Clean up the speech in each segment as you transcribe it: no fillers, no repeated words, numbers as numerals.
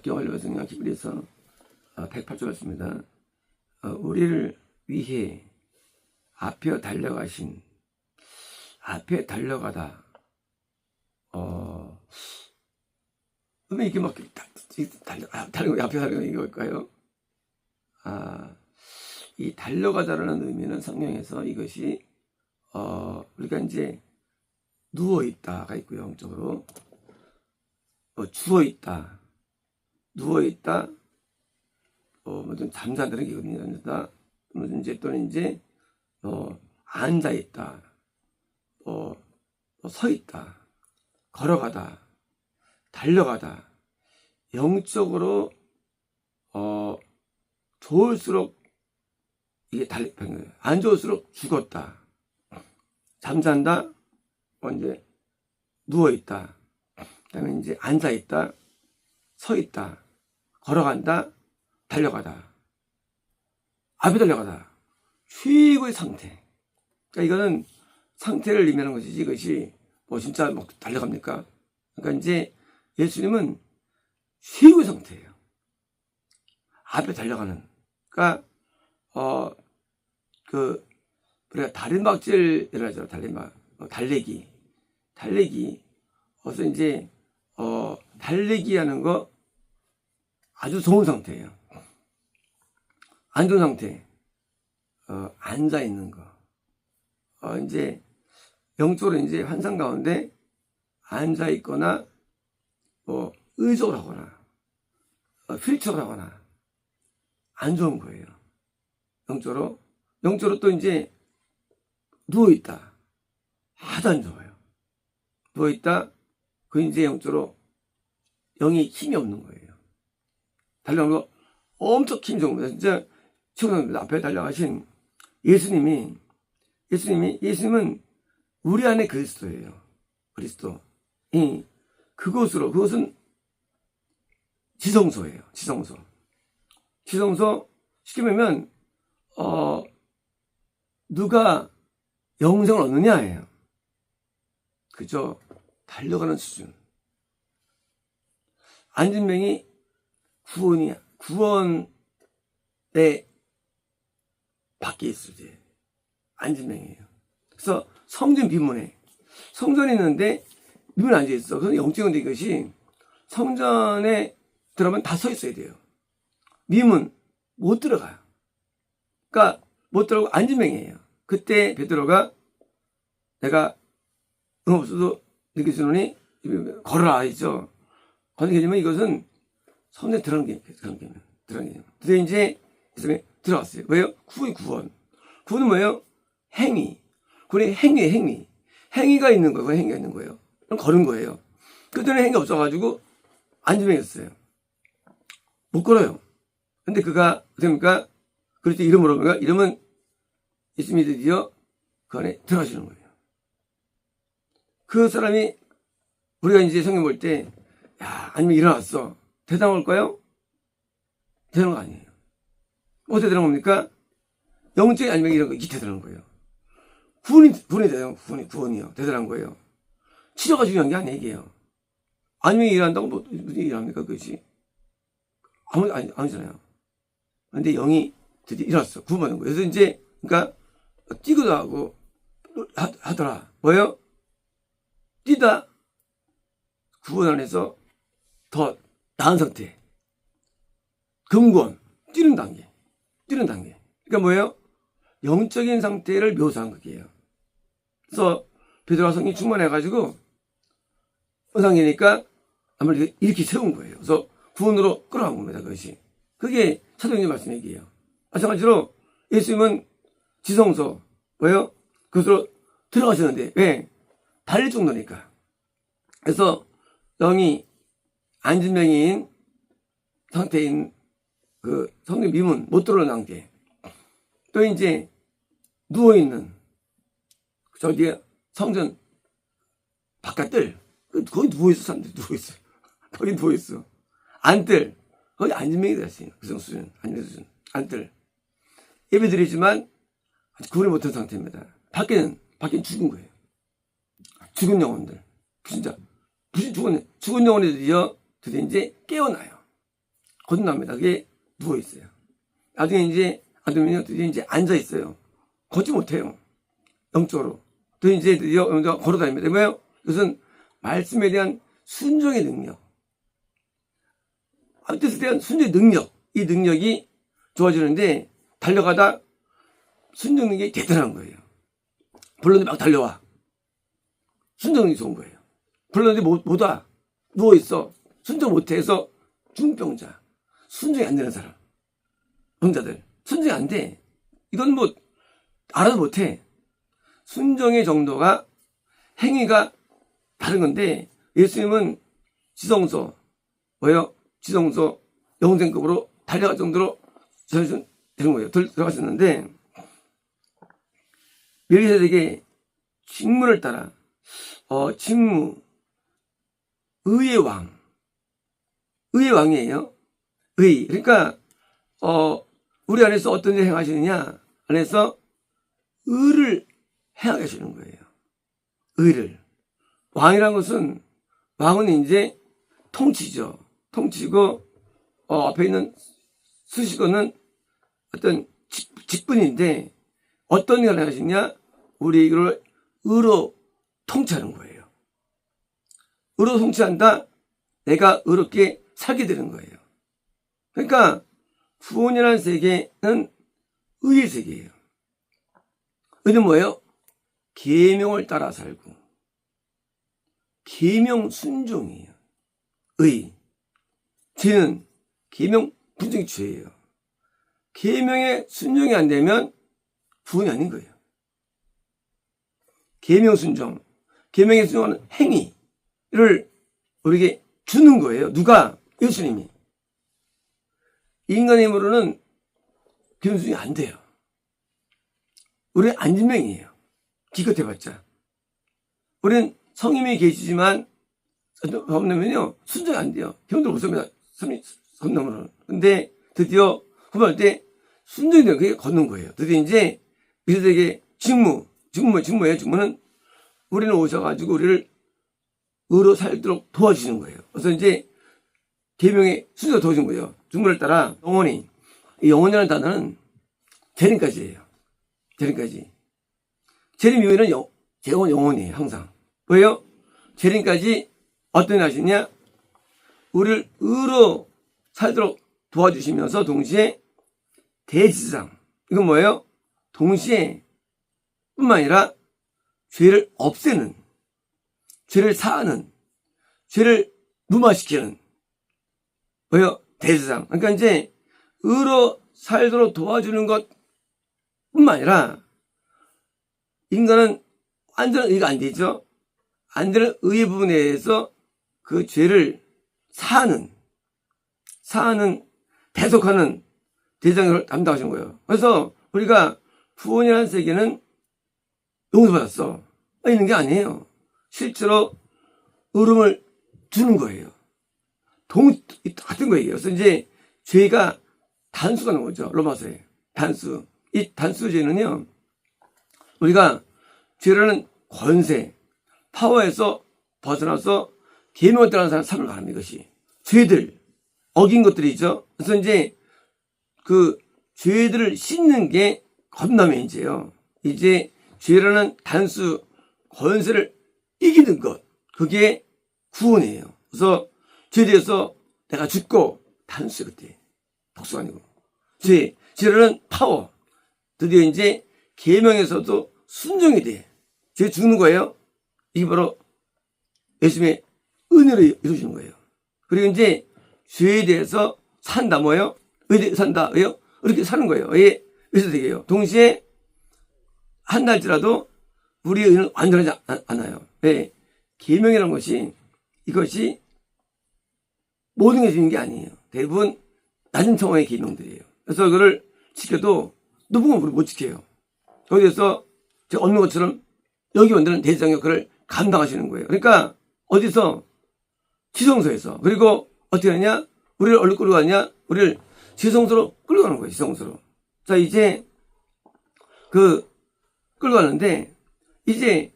성경을 배웠으면 히브리서 108조 같습니다. 우리를 위해 앞에 달려가신, 앞에 달려가다, 왜 이렇게 막 달려가, 앞에 달려가 이걸까요? 이 달려가다라는 의미는 성경에서 이것이, 우리가 이제 누워있다가 있고요, 영적으로. 주어있다, 누워있다, 좀 잠자는 게 있거든요. 또는 이제, 앉아있다, 서있다, 걸어가다, 달려가다, 영적으로, 좋을수록 이게 안 좋을수록 죽었다, 잠잔다, 이제 누워있다, 그 다음에 이제 앉아있다, 서있다, 걸어간다, 달려가다, 앞에 달려가다, 최고의 상태. 그러니까 이거는 상태를 의미하는 것이지, 이것이 진짜 막 달려갑니까? 그러니까 이제 예수님은 최고의 상태예요. 앞에 달려가는. 그러니까, 우리가 다림박질이라고 하죠. 달리기. 그래서 이제, 달리기 하는 거 아주 좋은 상태예요. 안 좋은 상태. 앉아있는 거. 이제, 영적으로 이제 환상 가운데 앉아있거나, 의족을 하거나, 휠체어를 하거나, 안 좋은 거예요. 영적으로 또 이제, 누워있다. 하도 안 좋아요. 누워있다. 그 이제 영적으로 영이 힘이 없는 거예요. 달려가는 거 엄청 힘이 좋은 겁니다. 진짜 최고입니다. 앞에 달려가신 예수님은 우리 안에 그리스도예요. 그리스도. 그것은 지성소예요. 지성소. 쉽게 말하면, 누가 영생을 얻느냐예요. 그죠? 달려가는 수준. 안진뱅이 구원의 밖에 있을 때 안진뱅이에요. 그래서 성전 비문에 성전이 있는데 비문에 앉아 있어. 그래서 영적인데 이것이 성전에 들어가면 다 서 있어야 돼요. 미문 못 들어가요. 그러니까 못 들어가고 안진뱅이에요. 그때 베드로가 내가 없어도 느껴지노니 걸어라 하죠. 거는 개념은 이것은 성전에 들어가는 개념. 그래서 이제 들어갔어요. 왜요? 구원. 구원은 뭐예요? 행위. 구원의 행위가 있는 거예요. 행위가 있는 거예요. 그럼 걸은 거예요. 그때는 행위가 없어가지고 안진뱅이였어요. 못 걸어요. 근데 그가 어떻습니까? 그럴 때 이름을 물어보니까 이름은 예수님이 드디어 그 안에 들어가시는 거예요. 그 사람이 우리가 이제 성경 볼 때 아니면 일어났어. 대단할까요? 대단한 거 아니에요. 어떻게 대단한 겁니까? 영적인 아니면 이런 거 이게 대단한 거예요. 구원이요. 대단한 거예요. 치료가 중요한 게 아니에요, 이게요. 아니면 일어난다고 무슨 일합니까, 그것이? 아니잖아요. 근데 영이 드디어 일어났어. 구원받는 거예요. 그래서 이제, 그러니까, 뛰기도 하고, 하더라. 뭐예요? 뛰다, 구원 안에서 더 나은 상태. 금권, 뛰는 단계. 그러니까 뭐예요? 영적인 상태를 묘사한 거예요. 그래서 베드로가 성령이 충만해가지고 은상이니까 아무래도 이렇게 세운 거예요. 그래서 구원으로 끌어간 겁니다. 그것이. 그게 사도행전 말씀 얘기예요. 마찬가지로 예수님은 지성소 뭐예요? 그것으로 들어가셨는데 왜? 달릴 정도니까. 그래서 영이 안진뱅이인 상태인 그 성령 미문 못 들어오는 상태. 또 이제 누워있는 저기 성전 바깥들 거기 누워있어. 사람들이 누워있어. 거기 누워있어. 안뜰 거기 안진뱅이 됐어요. 그 수준 안진뱅이 수준 안뜰 예배 드리지만 아직 구원을 못한 상태입니다. 밖에는 죽은 거예요. 죽은 영혼들 진짜 무슨 죽은 영혼들이요 드디어 이제 깨어나요. 거듭납니다. 그게 누워있어요. 나중에 이제 아들면요, 드디어 이제 앉아있어요. 걷지 못해요. 영적으로. 또 이제 드디어 걸어다닙니다. 왜요? 이것은 말씀에 대한 순종의 능력. 하나님 뜻에 대한 순종의 능력. 이 능력이 좋아지는데, 달려가다 순종 능력이 대단한 거예요. 불렀는데 막 달려와. 순종 능력이 좋은 거예요. 불렀는데 못 와. 누워있어. 순종 못해서 중병자. 순종이 안 되는 사람. 병자들. 순종이 안 돼. 이건 뭐, 알아도 못해. 순종의 정도가, 행위가 다른 건데, 예수님은 지성소, 뭐예요? 지성소, 영생급으로 달려갈 정도로 되는 거예요. 들어가셨는데, 멜기세덱의 직무를 따라, 직무, 의의 왕. 의의 왕이에요. 의. 그러니까, 우리 안에서 어떤 일을 행하시느냐? 안에서 의를 행하시는 거예요. 의를. 왕이라는 것은, 왕은 이제 통치죠. 통치고, 앞에 있는 수식어는 어떤 직분인데, 어떤 일을 하시냐? 우리 이걸 의로 통치하는 거예요. 의로 통치한다? 내가 의롭게 살게 되는 거예요. 그러니까, 구원이라는 세계는 의의 세계예요. 의는 뭐예요? 계명을 따라 살고 계명 순종이에요. 의. 죄는 계명 분쟁이 죄예요. 계명에 순종이 안 되면 구원이 아닌 거예요. 계명 순종, 계명에 순종하는 행위를 우리에게 주는 거예요. 누가? 예수님이. 인간의 힘으로는 계명 순종이 안 돼요. 우리는 안진뱅이에요. 기껏해봤자. 우리는 성임이 계시지만 겁나면요 순종이 안 돼요. 힘들 못 섭니다. 겁나면은. 근데 드디어 후반할 때 순종이 되는 그게 걷는 거예요. 드디어 이제 멜기세덱의 직무는 우리는 오셔가지고 우리를 의로 살도록 도와주시는 거예요. 그래서 이제 계명의 순서가 도와준 거예요. 직무를 따라 영원히. 이 영원이라는 단어는 재림까지예요. 재림까지. 재림 이후에는 영원이에요. 항상. 왜요? 재림까지 어떤 일 하시냐? 우리를 의로 살도록 도와주시면서 동시에 대지상. 이건 뭐예요? 동시에 뿐만 아니라 죄를 없애는, 죄를 사하는, 죄를 무마시키는. 뭐예요? 대지상. 그러니까 이제 의로 살도록 도와주는 것 뿐만 아니라 인간은 완전한 의가 안 되죠. 안 되는 의의 부분에 대해서 그 죄를 사하는, 대속하는 대장을 담당하신 거예요. 그래서 우리가 구원이라는 세계는 용서받았어. 있는 게 아니에요. 실제로 의로움을 주는 거예요. 같은 거예요. 그래서 이제 죄가 단수가 나온 거죠. 로마서에. 단수. 이 단수죄는요, 우리가 죄라는 권세, 파워에서 벗어나서 계명을 따르는 삶을 말합니다. 이것이. 죄들, 어긴 것들이죠. 그래서 이제 그 죄들을 씻는 게 겁남의 이제 죄라는 단수, 권세를 이기는 것. 그게 구원이에요. 그래서 죄에 대해서 내가 죽고 단수 그때. 복수가 아니고. 죄라는 파워. 드디어 이제 계명에서도 순종이 돼. 죄 죽는 거예요. 이게 바로 예수님의 은혜로 이루어지는 거예요. 그리고 이제 죄에 대해서 산다. 뭐예요? 의에 대해서 산다. 왜요? 이렇게 사는 거예요. 왜? 그래서 되게요. 동시에 한 날지라도 우리의 의는 완전하지 않아요. 왜? 계명이라는 것이 이것이 모든 게 주는 게 아니에요. 대부분 낮은 청원의 계명들이에요. 그래서 그걸 지켜도 높은 건 못 지켜요. 거기에서 제가 얻는 것처럼 여기 만드는 대장 역할을 감당하시는 거예요. 그러니까 어디서? 지성소에서. 그리고 어떻게 하냐? 우리를 어디로 끌고 가냐? 우리를 지성소로 끌고 가는 거예요. 지성소로. 자, 이제 끌고 가는데 이제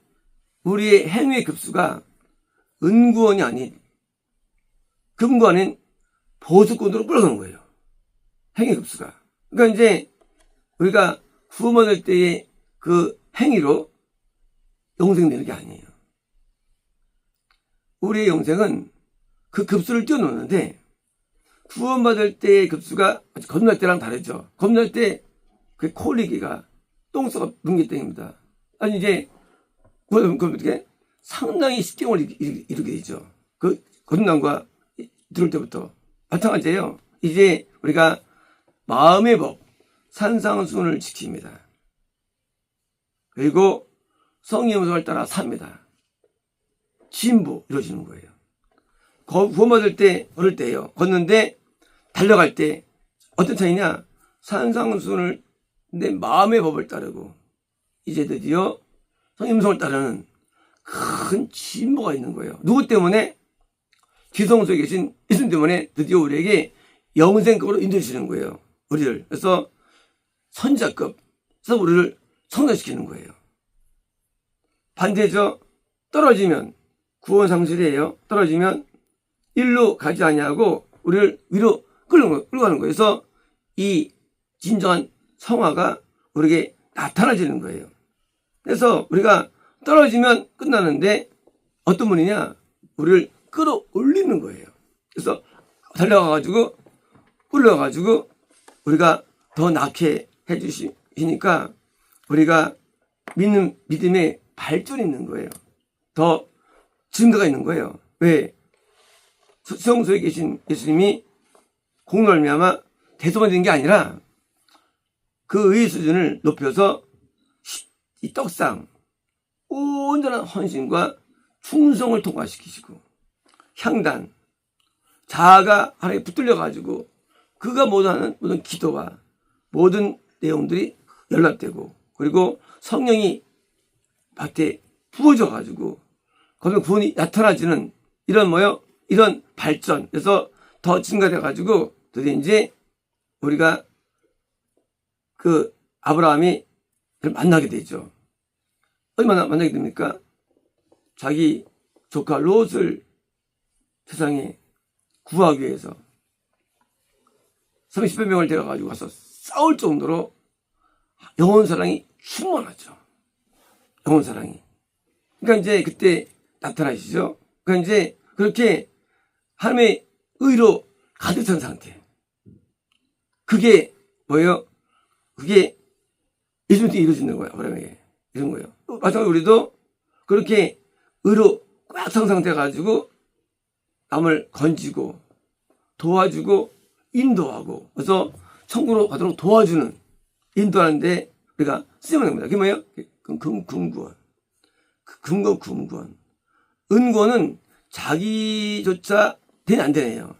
우리의 행위의 급수가 은구원이 아닌 금구원인 보수권으로 끌어가는 거예요. 행위 급수가. 그러니까 이제 우리가 구원받을 때의 그 행위로 영생되는 게 아니에요. 우리의 영생은 그 급수를 뛰어넘는데 구원받을 때의 급수가 겁날 때랑 다르죠. 겁날 때 그 콜리기가 똥싸가 뭉개 때입니다. 아니 이제 어떻게 상당히 십경을 이루게 되죠. 그 거듭남과 들을 때부터 마찬가지예요. 이제 우리가 마음의 법 산상순을 지킵니다. 그리고 성령의 음성을 따라 삽니다. 진보 이루어지는 거예요. 구원받을 때 걸을 때예요. 걷는데 달려갈 때 어떤 차이냐? 산상순을 내 마음의 법을 따르고 이제 드디어 성령의 음성을 따르는 큰 진보가 있는 거예요. 누구 때문에? 지성소에 계신 예수님 때문에 드디어 우리에게 영생급으로 인도해주시는 거예요. 우리를. 그래서 선자급, 그래서 우리를 성장시키는 거예요. 반대죠. 떨어지면 구원 상실이에요. 떨어지면 일로 가지 아니하고 우리를 위로 끌어가는 거예요. 그래서 이 진정한 성화가 우리에게 나타나지는 거예요. 그래서 우리가 떨어지면 끝나는데 어떤 분이냐? 우리를 끌어올리는 거예요. 그래서 달려가가지고 끌려가가지고 우리가 더 낫게 해주시니까 우리가 믿음의 발전이 있는 거예요. 더 증거가 있는 거예요. 왜? 성소에 계신 예수님이 공로 말미암아 대소만 된 게 아니라 그 의의 수준을 높여서 이 떡상 온전한 헌신과 충성을 통과시키시고 향단 자아가 하나님께 붙들려가지고 그가 모든 기도와 모든 내용들이 연락되고 그리고 성령이 밭에 부어져가지고 거기서 구원이 나타나지는 이런 이런 발전. 그래서 더 증가돼가지고 드디어 이제 우리가 그 아브라함이 만나게 되죠. 어디 만나게 됩니까? 자기 조카 롯을 세상에 구하기 위해서 30여 명을 데려가지고 가서 싸울 정도로 영혼 사랑이 충만하죠. 영혼 사랑이. 그러니까 이제 그때 나타나시죠. 그러니까 이제 그렇게 하나님의 의로 가득 찬 상태. 그게 뭐예요? 그게 예수님께 이루어지는 거예요. 아브라함에게. 이런 거예요. 마찬가지로 우리도 그렇게 의로 꽉 찬 상태 가지고 남을 건지고 도와주고 인도하고 그래서 천국으로 가도록 도와주는 인도하는데 우리가 쓰임을 합니다. 그게 뭐예요? 금구원. 금구원. 은구원은 자기조차 되냐 안 되네요.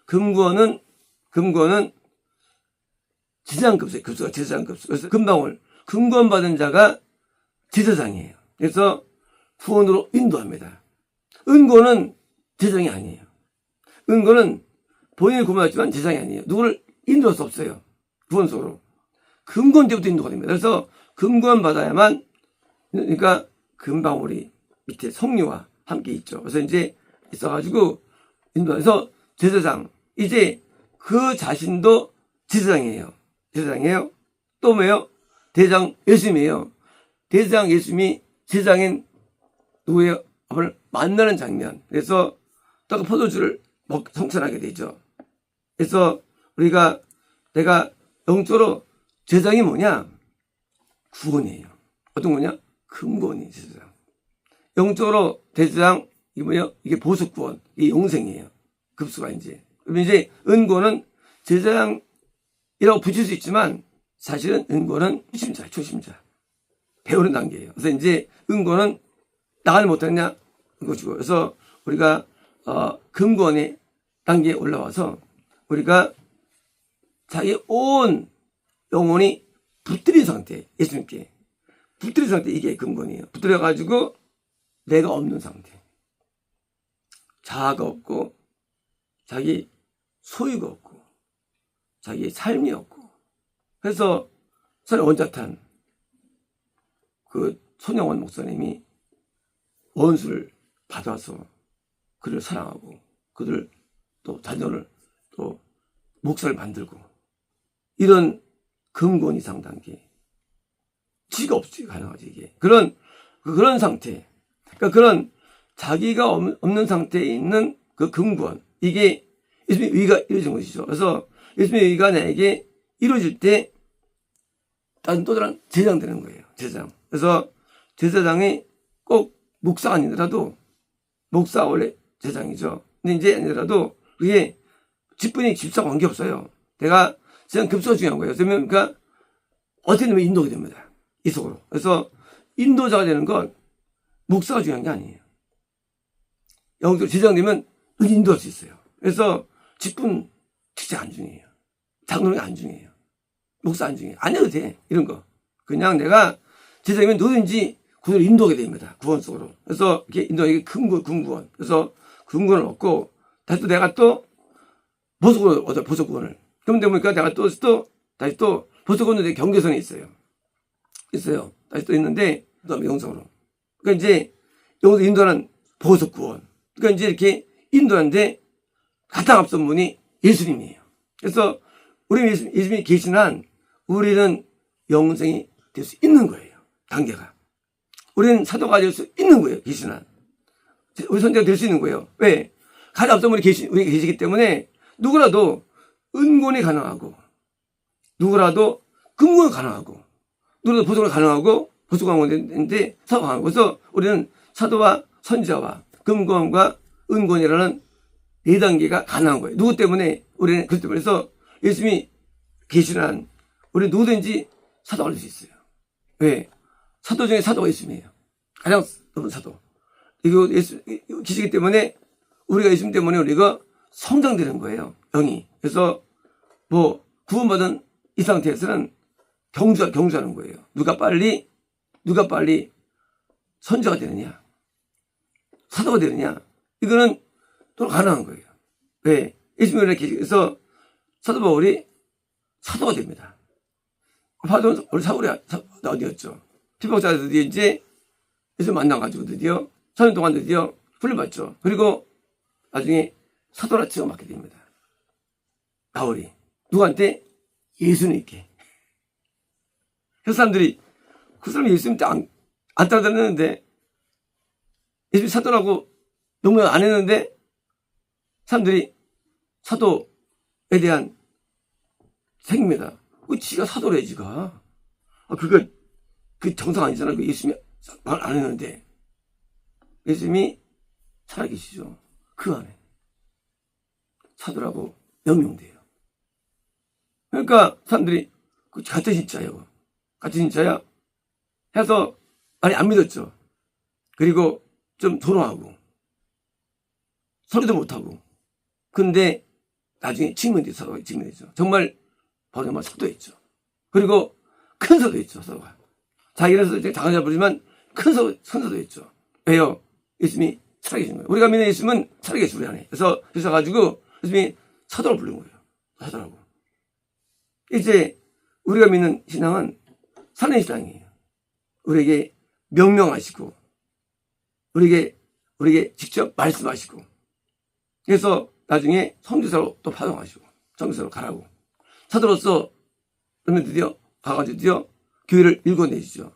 금구원은 제사장급수가 제사장급수. 그래서 금방울 금구원 받은 자가 제사장이에요. 그래서 구원으로 인도합니다. 은구원은 제사장이 아니에요. 은구원은 본인이 구원받았지만 제사장이 아니에요. 누구를 인도할 수 없어요. 구원소로. 금구원 때부터 인도가 됩니다. 그래서 금구원 받아야만 그러니까 금방울이 밑에 성류와 함께 있죠. 그래서 이제 있어가지고 인도해서 제사장 이제 그 자신도 제사장이에요. 또 뭐예요? 대장 예수님이에요. 대장 예수님이 제사장인 누구예요? 앞을 만나는 장면. 그래서 또 포도주를 성찬하게 되죠. 그래서 내가 영적으로 제사장이 뭐냐? 구원이에요. 어떤 거냐? 금구원이 제사장. 영적으로 대제사장 이게 뭐예요? 이게 보석구원, 이게 영생이에요. 급수가 이제. 그럼 이제 은구원은 제사장이라고 붙일 수 있지만 사실은 은구원은 초심자. 배우는 단계예요. 그래서 이제 은구원은 나가지 못하느냐 것이고. 그래서 우리가 금구원의 단계에 올라와서 우리가 자기 온 영혼이 붙들린 상태, 예수님께 붙들린 상태 이게 금구원이에요. 붙들려가지고 내가 없는 상태. 자아가 없고 자기 소유가 없고 자기의 삶이 없고 그래서 저는 원자탄 그 손영원 목사님이 원수를 받아서 그를 사랑하고 그들 또 자녀를 또 목사를 만들고 이런 금권 이상 단계 지가 없지 가능하지 이게 그런 상태 그러니까 그런 자기가 없는 상태에 있는 그 금권 이게 예수님의 의가 이루어진 것이죠. 그래서 예수님의 의가 나에게 이루어질 때 또 다른 제사장 되는 거예요. 제사장. 그래서 제사장이 꼭 목사가 아니더라도 목사가 원래 제사장이죠. 근데 이제 아니더라도 그게 직분이 집사와 관계없어요. 내가 제사장 급수가 중요한 거예요. 그러니까 어떻게 되면 인도가 됩니다. 이 속으로. 그래서 인도자가 되는 건 목사가 중요한 게 아니에요. 영적으로 제사장 되면 인도할 수 있어요. 그래서 직분 진짜 안 중요해요. 장로는 안 중요해요. 목사 안 중요해요. 안 해도 돼. 이런 거. 그냥 내가 제사장이면 누구든지 구원을 인도하게 됩니다. 구원 속으로. 그래서 이렇게 인도하게 금구원. 그래서 금구원을 얻고 다시 또 내가 또 보석구원을 얻어요. 보석구원을. 그럼 되니까 내가 다시 또 보석구원도 경계선에 있어요. 다시 또 있는데 그다음에 영성으로. 그러니까 이제 여기서 인도하는 보석구원. 그러니까 이제 이렇게 인도하는데 가장 앞선 분이 예수님이에요. 그래서 우리 예수님이 계신 한 우리는 영생이 될 수 있는 거예요. 단계가. 우리는 사도가 될 수 있는 거예요. 계신 한. 우리 선자가 될 수 있는 거예요. 왜? 가장 앞선 분이 우리 계시기 때문에 누구라도 은곤이 가능하고 누구라도 금곤이 가능하고 누구라도 보석이 가능하고 보석왕원인데 사도가 가능하고 그래서 우리는 사도와 선지자와 금곤과 은곤이라는 4단계가 가능한 거예요. 누구 때문에? 우리는 그것 때문에. 그래서 예수님이 계시는 한 우리 누구든지 사도가 될 수 있어요. 왜? 사도 중에 사도가 예수님이에요. 가장 높은 사도. 이거 예수 계시기 때문에 우리가 예수님 때문에 우리가 성장되는 거예요. 영이. 그래서 뭐 구원받은 이 상태에서는 경주하는 거예요. 누가 빨리 선지자가 되느냐, 사도가 되느냐. 이거는 또 가능한 거예요. 왜? 예수님이 이렇게 해서 사도 바울이 사도가 됩니다. 우리 사울이 어디였죠? 피박사에서 드디어 이제 예수 만나가지고 드디어 4년 동안 드디어 훈련받죠. 그리고 나중에 사도라 치고 맡게 됩니다. 바울이. 누구한테? 예수님께. 그래서 사람들이 그 사람이 예수님 때 안 따라다녔는데 예수님 사도라고 너무 안 했는데 사람들이 사도에 대한 생입니다. 지가 사도래, 지가. 그 정상 아니잖아. 예수님이 말 안 했는데. 예수님이 살아계시죠. 그 안에. 사도라고 명명돼요. 그러니까 사람들이 같은 진짜예요. 같은 진짜야? 해서 많이 안 믿었죠. 그리고 좀 조롱하고. 소리도 못하고. 근데 나중에 증명되죠. 정말 바로 정말 사도였죠. 그리고 큰 사도였죠. 사도가. 자기라서 이제 장하자 부르지만 큰 사도였죠. 왜요? 예수님이 살아계신 거예요. 우리가 믿는 예수님은 살아계신 우리 안에. 그래서 가지고 예수님이 사도를 부른 거예요. 사도라고. 이제 우리가 믿는 신앙은 살아있는 신앙이에요. 우리에게 명령하시고 우리에게 직접 말씀하시고 그래서 나중에 선교사로 또 파송하시고 선교사로 가라고. 사도로서 그러면 드디어 가가지고 드디어 교회를 읽어내죠.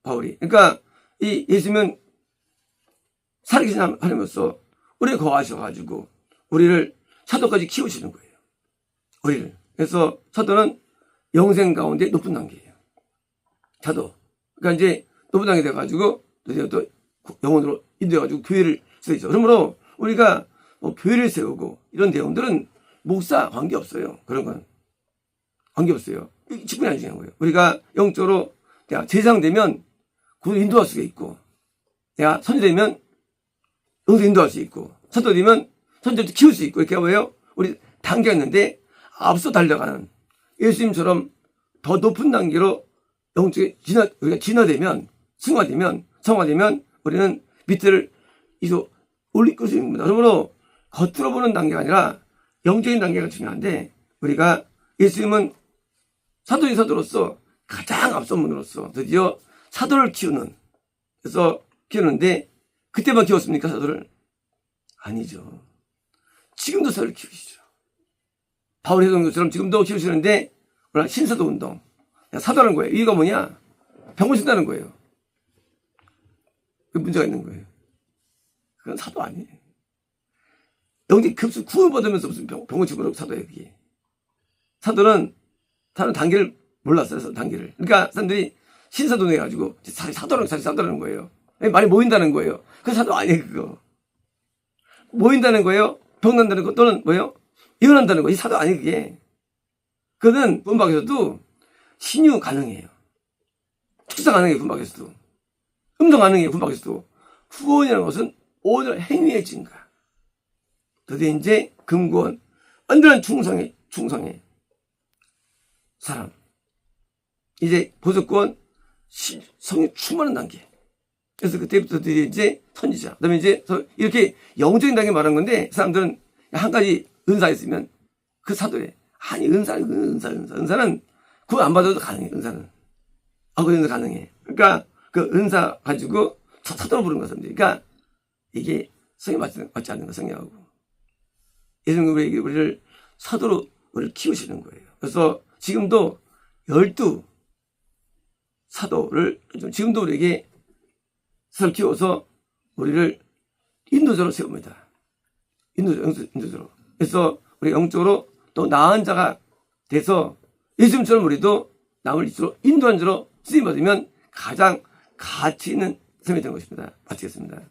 바울이. 그러니까 이 예수님은 살아계신 하나님으로서 우리에 거하셔가지고 우리를 사도까지 키우시는 거예요. 우리를. 그래서 사도는 영생 가운데 높은 단계예요. 사도. 그러니까 이제 높은 단계 돼가지고 드디어 또 영혼으로 인도해가지고 교회를 세우죠. 그러므로 우리가 뭐 교회를 세우고 이런 내용들은 목사 관계없어요. 그런 건 관계없어요. 직분이 안 중요한 거예요. 우리가 영적으로 내가 제사장 되면 그걸 인도할 수가 있고 내가 선지 되면 영도 인도할 수 있고 사도 되면 선지도 키울 수 있고 이렇게 뭐예요? 우리 단계가 있는데 앞서 달려가는 예수님처럼 더 높은 단계로 영적에 우리가 진화되면 성화되면 우리는 밑을 이소 올릴 것입니다. 그러므로 겉으로 보는 단계가 아니라 영적인 단계가 중요한데 우리가 예수님은 사도인 사도로서 가장 앞선 분으로서 드디어 사도를 키우는데 그때만 키웠습니까? 사도를? 아니죠. 지금도 사도를 키우시죠. 바울이 했던 것처럼 지금도 키우시는데 뭐냐 신사도 운동 사도라는 거예요. 이유가 뭐냐? 병을 친다는 거예요. 그 문제가 있는 거예요. 그건 사도 아니에요. 영적 급수 구원받으면서 무슨 병을 치고 사도예요. 그게 사도는 단계를 몰랐어요. 단계를. 그러니까 사람들이 신사도 해가지고 사도라는 거예요. 많이 모인다는 거예요. 그 사도 아니에요. 그거 모인다는 거예요. 병 난다는 거 또는 뭐예요? 이혼한다는 거. 이 사도 아니에요. 그게 그거는 구원받에서도 신유 가능해요. 축사 가능해요. 구원받에서도 음성 가능해요. 구원받에서도 구원이라는 것은 오늘 행위의 증가. 그게 이제 금구원 완전한 충성의 사람. 이제 보석구원 성령 충만한 단계. 그래서 그때부터 이제 선지자. 그다음에 이제 이렇게 영적인 단계 말한 건데 사람들은 한 가지 은사 있으면 그 사도에 아니 은사는 그거 안 받아도 가능해. 은사는 그 은사 가능해. 그러니까 그 은사 가지고 사도로 부르는 거죠. 그러니까 이게 성에 맞지 않는 거 성령하고 예수님이 우리를 사도로 우리를 키우시는 거예요. 그래서 지금도 12 사도를 지금도 우리에게 사도를 키워서 우리를 인도자로 세웁니다. 인도자로. 그래서 우리 영적으로 또 나은 자가 돼서 예수님처럼 우리도 남을 인도한 자로 쓰임받으면 가장 가치 있는 삶이 되는 것입니다. 마치겠습니다.